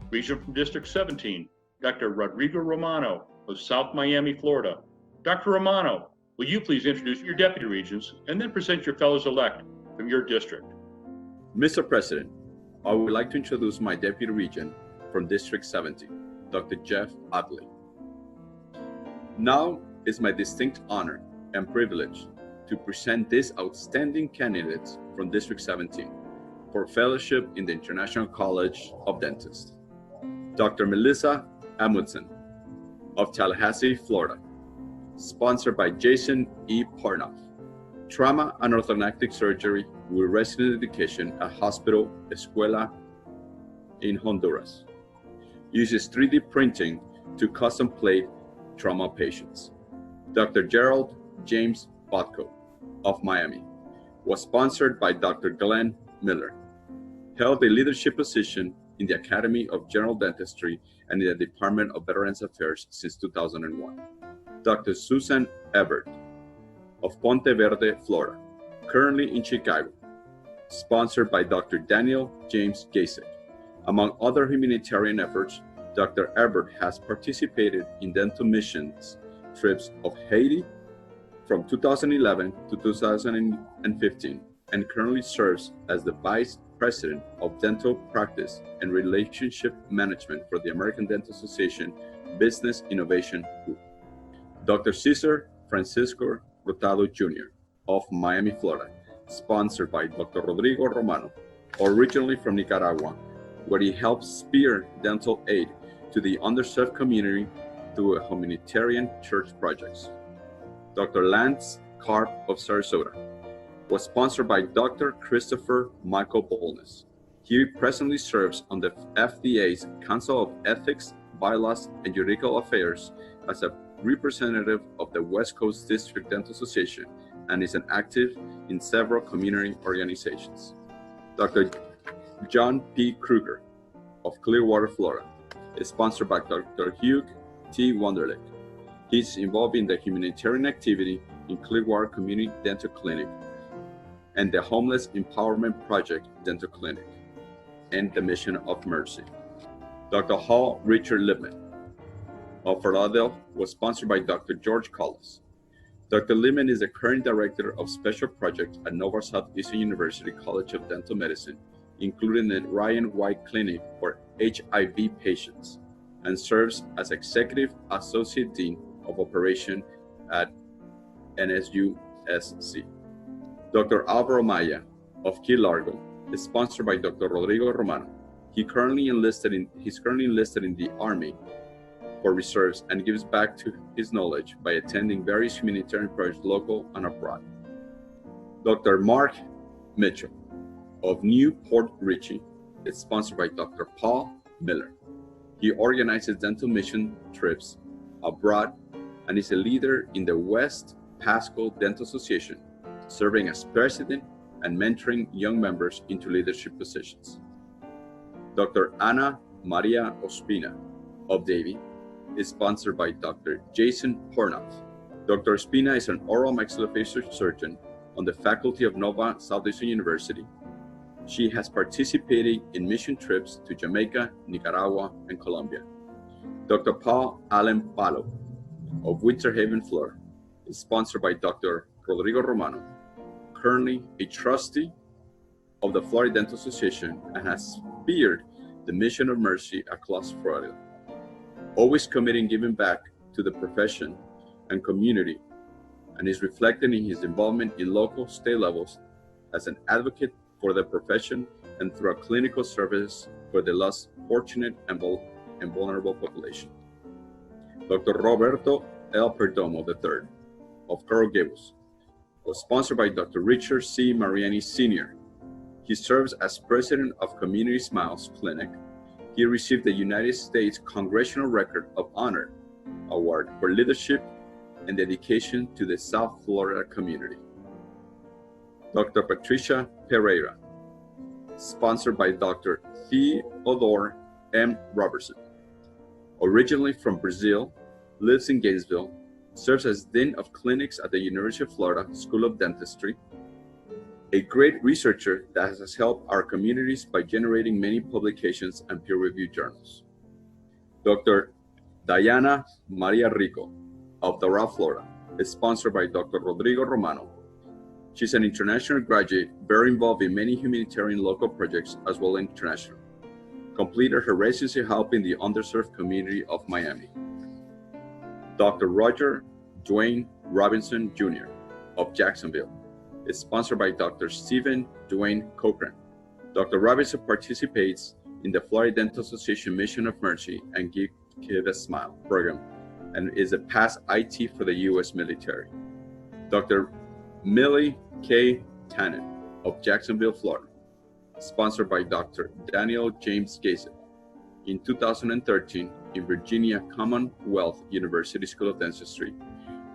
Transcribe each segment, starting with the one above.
Region from District 17, Dr. Rodrigo Romano of South Miami, Florida. Dr. Romano, will you please introduce your deputy regents and then present your fellows-elect from your district? Mr. President, I would like to introduce my deputy regent from District 17, Dr. Jeff Utley. Now it's my distinct honor and privilege to present these outstanding candidates from District 17 for fellowship in the International College of Dentists. Dr. Melissa Amundsen of Tallahassee, Florida, sponsored by Jason E. Parnoff. Trauma and orthodontic surgery with resident education at Hospital Escuela in Honduras. Uses 3D printing to custom plate trauma patients. Dr. Gerald James Botko of Miami was sponsored by Dr. Glenn Miller. Held a leadership position in the Academy of General Dentistry and in the Department of Veterans Affairs since 2001. Dr. Susan Ebert of Ponte Verde, Florida, currently in Chicago, sponsored by Dr. Daniel James Gasek. Among other humanitarian efforts, Dr. Ebert has participated in dental missions trips of Haiti from 2011 to 2015 and currently serves as the Vice President of Dental Practice and Relationship Management for the American Dental Association Business Innovation Group. Dr. Cesar Francisco Rotado Jr. of Miami, Florida, sponsored by Dr. Rodrigo Romano, originally from Nicaragua, where he helps spear dental aid to the underserved community through humanitarian church projects. Dr. Lance Karp of Sarasota was sponsored by Dr. Christopher Michael Bolnes. He presently serves on the FDA's Council of Ethics, Bylaws, and Juridical Affairs as a representative of the West Coast District Dental Association and is an active in several community organizations. Dr. John P. Kruger of Clearwater, Florida, is sponsored by Dr. Hugh T. Wunderlich. He's involved in the humanitarian activity in Clearwater Community Dental Clinic and the Homeless Empowerment Project Dental Clinic and the Mission of Mercy. Dr. Hall Richard Lippman of Philadelphia was sponsored by Dr. George Collis. Dr. Lippman is the current director of special projects at Nova Southeastern University College of Dental Medicine, including the Ryan White Clinic for HIV patients, and serves as Executive Associate Dean of Operation at NSUSC. Dr. Alvaro Maya of Key Largo is sponsored by Dr. Rodrigo Romano. He's currently enlisted in the Army for reserves and gives back to his knowledge by attending various humanitarian projects local and abroad. Dr. Mark Mitchell of Newport Richey is sponsored by Dr. Paul Miller. He organizes dental mission trips abroad and is a leader in the West Pascal Dental Association, serving as president and mentoring young members into leadership positions. Dr. Ana Maria Ospina of Davie is sponsored by Dr. Jason Pornoff. Dr. Ospina is an oral maxillofacial surgeon on the faculty of Nova Southeastern University. She has participated in mission trips to Jamaica, Nicaragua, and Colombia. Dr. Paul Allen Palo of Winter Haven, Florida, is sponsored by Dr. Rodrigo Romano, currently a trustee of the Florida Dental Association and has spearheaded the Mission of Mercy across Florida, always committing giving back to the profession and community, and is reflected in his involvement in local, state levels as an advocate for the profession and through a clinical service for the less fortunate and vulnerable population. Dr. Roberto L. Perdomo III of Coral Gables was sponsored by Dr. Richard C. Mariani Sr. He serves as president of Community Smiles Clinic. He received the United States Congressional Record of Honor Award for leadership and dedication to the South Florida community. Dr. Patricia Pereira, sponsored by Dr. Theodore M. Robertson. Originally from Brazil, lives in Gainesville, serves as Dean of Clinics at the University of Florida School of Dentistry. a great researcher that has helped our communities by generating many publications and peer-reviewed journals. Dr. Diana Maria Rico of Doral, Florida, is sponsored by Dr. Rodrigo Romano. She's an international graduate, very involved in many humanitarian local projects as well as international. Completed her residency helping the underserved community of Miami. Dr. Roger Dwayne Robinson Jr. of Jacksonville is sponsored by Dr. Stephen Dwayne Cochran. Dr. Robinson participates in the Florida Dental Association Mission of Mercy and Give a Smile program and is a past IT for the U.S. military. Dr. Millie K. Tannen of Jacksonville, Florida, sponsored by Dr. Daniel James Gazet. In 2013, in Virginia Commonwealth University School of Dentistry,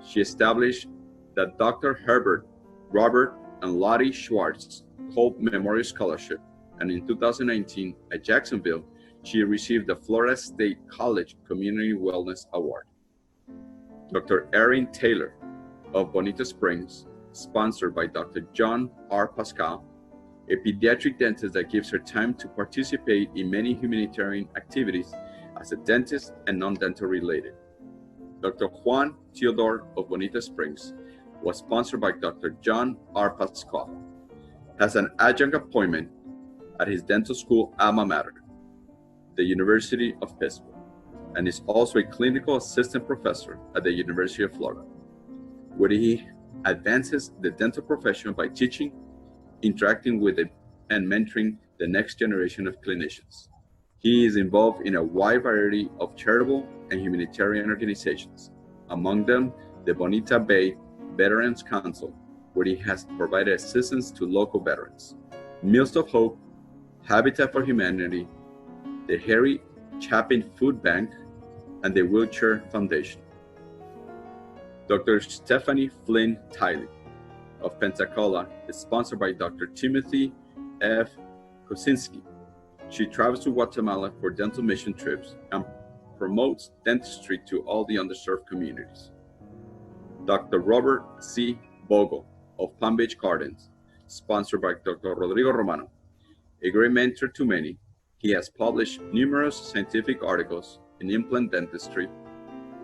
she established the Dr. Herbert, Robert, and Lottie Schwartz Kolb Memorial Scholarship, and in 2019, at Jacksonville, she received the Florida State College Community Wellness Award. Dr. Erin Taylor of Bonita Springs, sponsored by Dr. John R. Pascal, a pediatric dentist that gives her time to participate in many humanitarian activities as a dentist and non-dental related. Dr. Juan Teodor of Bonita Springs was sponsored by Dr. John R. Pascal, has an adjunct appointment at his dental school alma mater, the University of Pittsburgh, and is also a clinical assistant professor at the University of Florida, where he advances the dental profession by teaching, interacting with it, and mentoring the next generation of clinicians. He is involved in a wide variety of charitable and humanitarian organizations, among them the Bonita Bay Veterans Council, where he has provided assistance to local veterans, Meals of Hope, Habitat for Humanity, the Harry Chapin Food Bank, and the Wheelchair Foundation. Dr. Stephanie Flynn Tiley of Pensacola is sponsored by Dr. Timothy F. Kosinski. She travels to Guatemala for dental mission trips and promotes dentistry to all the underserved communities. Dr. Robert C. Bogle of Palm Beach Gardens, sponsored by Dr. Rodrigo Romano. A great mentor to many, he has published numerous scientific articles in implant dentistry,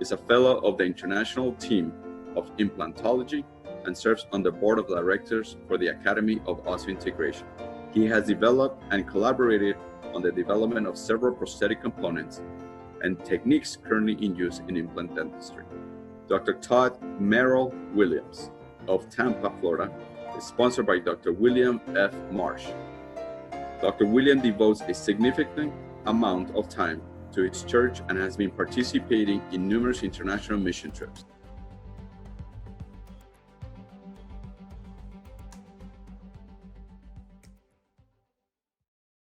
is a fellow of the International Team of Implantology, and serves on the board of directors for the Academy of Osseointegration. He has developed and collaborated on the development of several prosthetic components and techniques currently in use in implant dentistry. Dr. Todd Merrill Williams of Tampa, Florida, is sponsored by Dr. William F. Marsh. Dr. William devotes a significant amount of time to his church and has been participating in numerous international mission trips.